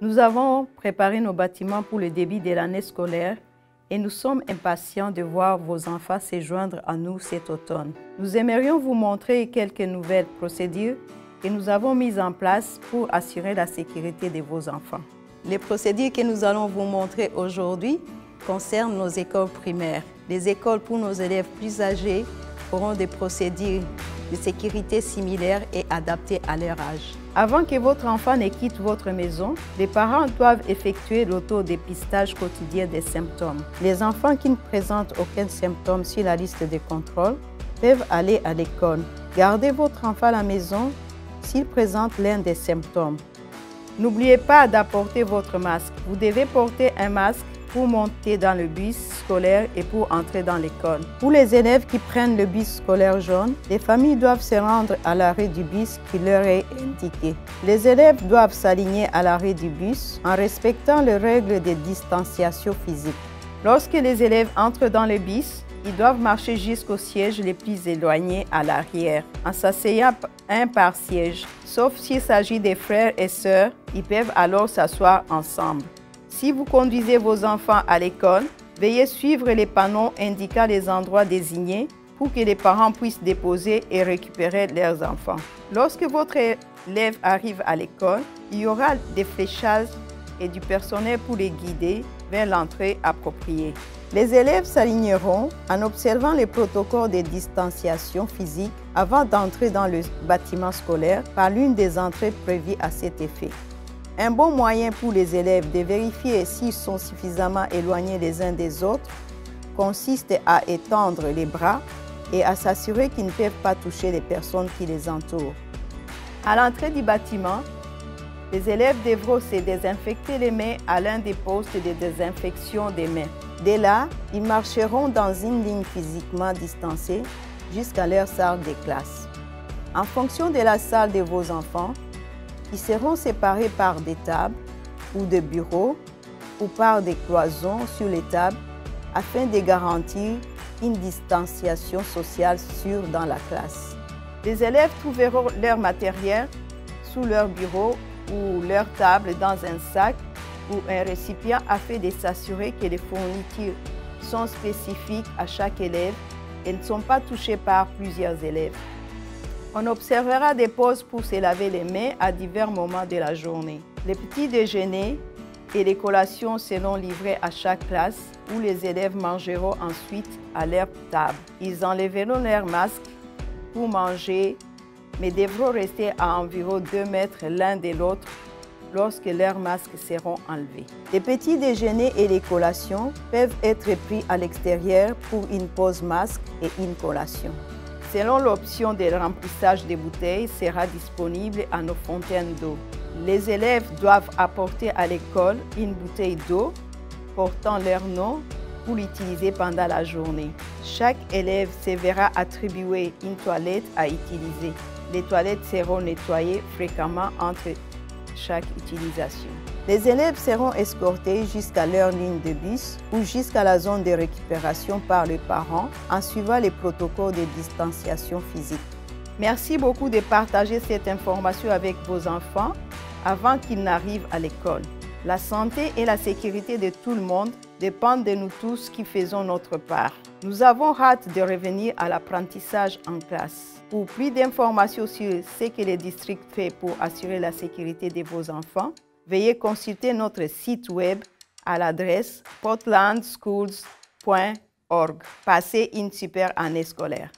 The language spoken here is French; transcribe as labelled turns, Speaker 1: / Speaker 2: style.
Speaker 1: Nous avons préparé nos bâtiments pour le début de l'année scolaire et nous sommes impatients de voir vos enfants se joindre à nous cet automne. Nous aimerions vous montrer quelques nouvelles procédures que nous avons mises en place pour assurer la sécurité de vos enfants. Les procédures que nous allons vous montrer aujourd'hui concernent nos écoles primaires. Les écoles pour nos élèves plus âgés auront des procédures de sécurité similaires et adaptées à leur âge. Avant que votre enfant ne quitte votre maison, les parents doivent effectuer l'autodépistage quotidien des symptômes. Les enfants qui ne présentent aucun symptôme sur la liste de contrôle peuvent aller à l'école. Gardez votre enfant à la maison s'il présente l'un des symptômes. N'oubliez pas d'apporter votre masque. Vous devez porter un masque pour monter dans le bus scolaire et pour entrer dans l'école. Pour les élèves qui prennent le bus scolaire jaune, les familles doivent se rendre à l'arrêt du bus qui leur est indiqué. Les élèves doivent s'aligner à l'arrêt du bus en respectant les règles de distanciation physique. Lorsque les élèves entrent dans le bus, ils doivent marcher jusqu'au siège les plus éloignés à l'arrière, en s'asseyant un par siège. Sauf s'il s'agit des frères et sœurs, ils peuvent alors s'asseoir ensemble. Si vous conduisez vos enfants à l'école, veuillez suivre les panneaux indiquant les endroits désignés pour que les parents puissent déposer et récupérer leurs enfants. Lorsque votre élève arrive à l'école, il y aura des fléchages et du personnel pour les guider vers l'entrée appropriée. Les élèves s'aligneront en observant les protocoles de distanciation physique avant d'entrer dans le bâtiment scolaire par l'une des entrées prévues à cet effet. Un bon moyen pour les élèves de vérifier s'ils sont suffisamment éloignés les uns des autres consiste à étendre les bras et à s'assurer qu'ils ne peuvent pas toucher les personnes qui les entourent. À l'entrée du bâtiment, les élèves devront se désinfecter les mains à l'un des postes de désinfection des mains. Dès là, ils marcheront dans une ligne physiquement distancée jusqu'à leur salle de classe. En fonction de la salle de vos enfants, ils seront séparés par des tables ou des bureaux ou par des cloisons sur les tables afin de garantir une distanciation sociale sûre dans la classe. Les élèves trouveront leur matériel sous leur bureau ou leur table dans un sac ou un récipient afin de s'assurer que les fournitures sont spécifiques à chaque élève et ne sont pas touchées par plusieurs élèves. On observera des pauses pour se laver les mains à divers moments de la journée. Les petits déjeuners et les collations seront livrés à chaque classe où les élèves mangeront ensuite à leur table. Ils enlèveront leur masque pour manger, mais devront rester à environ 2 mètres l'un de l'autre lorsque leurs masques seront enlevés. Les petits déjeuners et les collations peuvent être pris à l'extérieur pour une pause masque et une collation. Selon l'option de remplissage des bouteilles sera disponible à nos fontaines d'eau. Les élèves doivent apporter à l'école une bouteille d'eau portant leur nom pour l'utiliser pendant la journée. Chaque élève se verra attribuer une toilette à utiliser. Les toilettes seront nettoyées fréquemment entre chaque utilisation. Les élèves seront escortés jusqu'à leur ligne de bus ou jusqu'à la zone de récupération par les parents en suivant les protocoles de distanciation physique. Merci beaucoup de partager cette information avec vos enfants avant qu'ils n'arrivent à l'école. La santé et la sécurité de tout le monde dépendent de nous tous qui faisons notre part. Nous avons hâte de revenir à l'apprentissage en classe. Pour plus d'informations sur ce que le district fait pour assurer la sécurité de vos enfants, veuillez consulter notre site web à l'adresse portlandschools.org. Passez une super année scolaire.